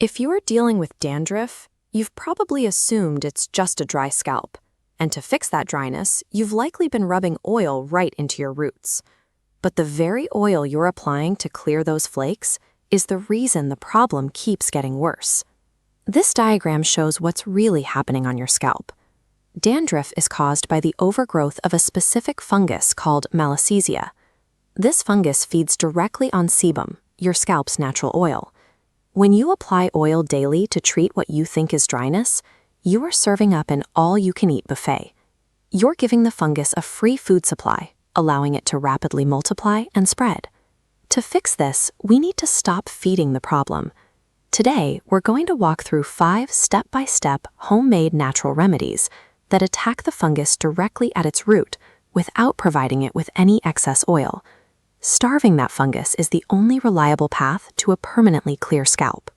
If you're dealing with dandruff, you've probably assumed it's just a dry scalp. And to fix that dryness, you've likely been rubbing oil right into your roots. But the very oil you're applying to clear those flakes is the reason the problem keeps getting worse. This diagram shows what's really happening on your scalp. Dandruff is caused by the overgrowth of a specific fungus called Malassezia. This fungus feeds directly on sebum, your scalp's natural oil. When you apply oil daily to treat what you think is dryness, you are serving up an all-you-can-eat buffet. You're giving the fungus a free food supply, allowing it to rapidly multiply and spread. To fix this, we need to stop feeding the problem. Today, we're going to walk through 5 step-by-step homemade natural remedies that attack the fungus directly at its root without providing it with any excess oil. Starving that fungus is the only reliable path to a permanently clear scalp.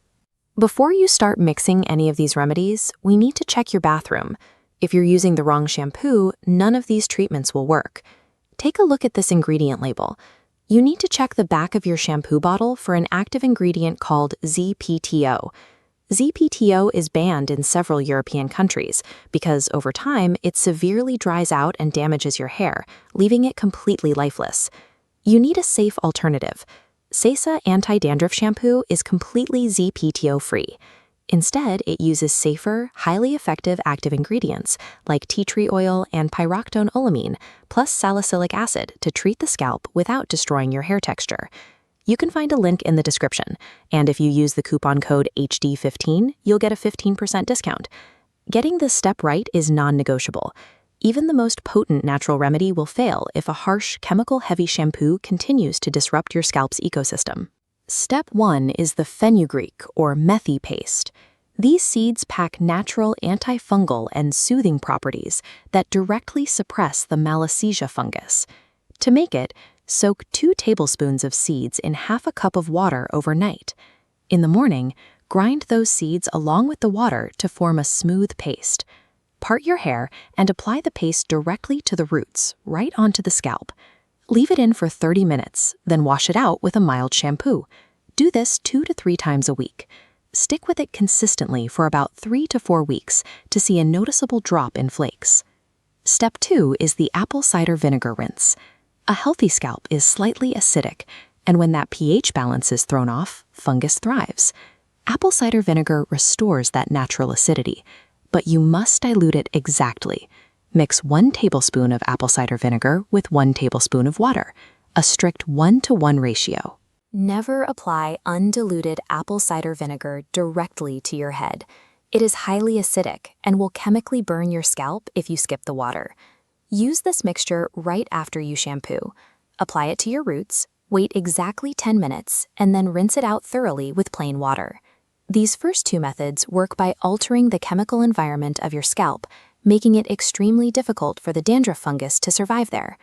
Before you start mixing any of these remedies, we need to check your bathroom. If you're using the wrong shampoo, none of these treatments will work. Take a look at this ingredient label. You need to check the back of your shampoo bottle for an active ingredient called ZPTO. ZPTO is banned in several European countries because over time it severely dries out and damages your hair, leaving it completely lifeless. You need a safe alternative. Sesa Anti-Dandruff Shampoo is completely ZPTO-free. Instead, it uses safer, highly effective active ingredients like tea tree oil and pyroxenolamine plus salicylic acid to treat the scalp without destroying your hair texture. You can find a link in the description, and if you use the coupon code HD15, you'll get a 15% discount. Getting this step right is non-negotiable. Even the most potent natural remedy will fail if a harsh, chemical-heavy shampoo continues to disrupt your scalp's ecosystem. Step 1 is the Fenugreek or Methi paste. These seeds pack natural antifungal and soothing properties that directly suppress the Malassezia fungus. To make it, soak 2 tablespoons of seeds in half a cup of water overnight. In the morning, grind those seeds along with the water to form a smooth paste. Part your hair and apply the paste directly to the roots, right onto the scalp. Leave it in for 30 minutes, then wash it out with a mild shampoo. Do this 2 to 3 times a week. Stick with it consistently for about 3 to 4 weeks to see a noticeable drop in flakes. Step 2 is the apple cider vinegar rinse. A healthy scalp is slightly acidic, and when that pH balance is thrown off, fungus thrives. Apple cider vinegar restores that natural acidity, but you must dilute it exactly. Mix 1 tablespoon of apple cider vinegar with 1 tablespoon of water, a strict 1-to-1 ratio. Never apply undiluted apple cider vinegar directly to your head. It is highly acidic and will chemically burn your scalp if you skip the water. Use this mixture right after you shampoo. Apply it to your roots, wait exactly 10 minutes, and then rinse it out thoroughly with plain water. These first 2 methods work by altering the chemical environment of your scalp, making it extremely difficult for the dandruff fungus to survive there.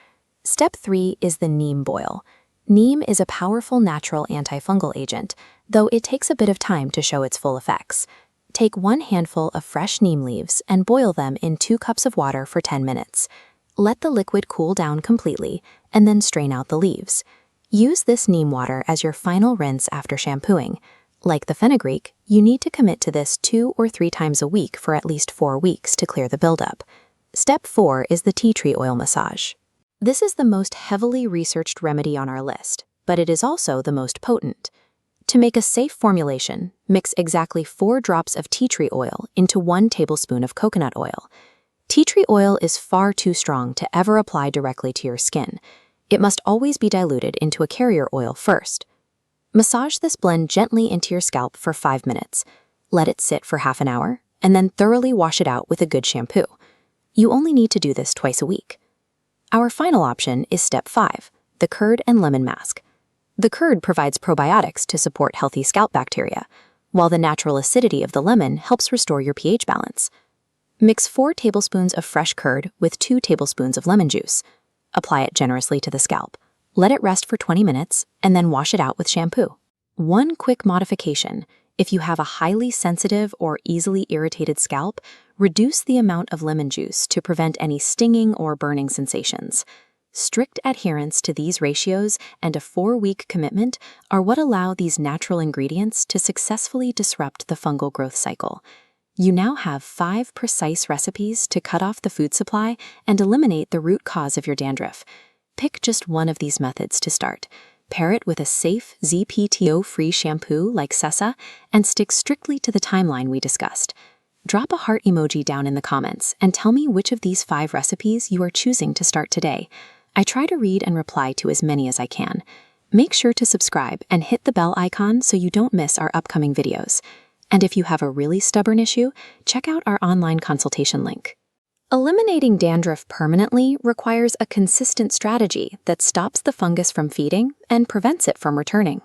Step 3 is the neem boil. Neem is a powerful natural antifungal agent, though it takes a bit of time to show its full effects. Take 1 handful of fresh neem leaves and boil them in 2 cups of water for 10 minutes. Let the liquid cool down completely, and then strain out the leaves. Use this neem water as your final rinse after shampooing. Like the fenugreek, you need to commit to this 2 or 3 times a week for at least 4 weeks to clear the buildup. Step 4 is the tea tree oil massage. This is the most heavily researched remedy on our list, but it is also the most potent. To make a safe formulation, mix exactly 4 drops of tea tree oil into 1 tablespoon of coconut oil. Tea tree oil is far too strong to ever apply directly to your skin. It must always be diluted into a carrier oil first. Massage this blend gently into your scalp for 5 minutes. Let it sit for half an hour, and then thoroughly wash it out with a good shampoo. You only need to do this twice a week. Our final option is step 5, the curd and lemon mask. The curd provides probiotics to support healthy scalp bacteria, while the natural acidity of the lemon helps restore your pH balance. Mix 4 tablespoons of fresh curd with 2 tablespoons of lemon juice. Apply it generously to the scalp. Let it rest for 20 minutes, and then wash it out with shampoo. One quick modification: if you have a highly sensitive or easily irritated scalp, reduce the amount of lemon juice to prevent any stinging or burning sensations. Strict adherence to these ratios and a 4-week commitment are what allow these natural ingredients to successfully disrupt the fungal growth cycle. You now have 5 precise recipes to cut off the food supply and eliminate the root cause of your dandruff. Pick just one of these methods to start. Pair it with a safe ZPTO-free shampoo like Sessa and stick strictly to the timeline we discussed. Drop a heart emoji down in the comments and tell me which of these 5 recipes you are choosing to start today. I try to read and reply to as many as I can. Make sure to subscribe and hit the bell icon so you don't miss our upcoming videos. And if you have a really stubborn issue, check out our online consultation link. Eliminating dandruff permanently requires a consistent strategy that stops the fungus from feeding and prevents it from returning.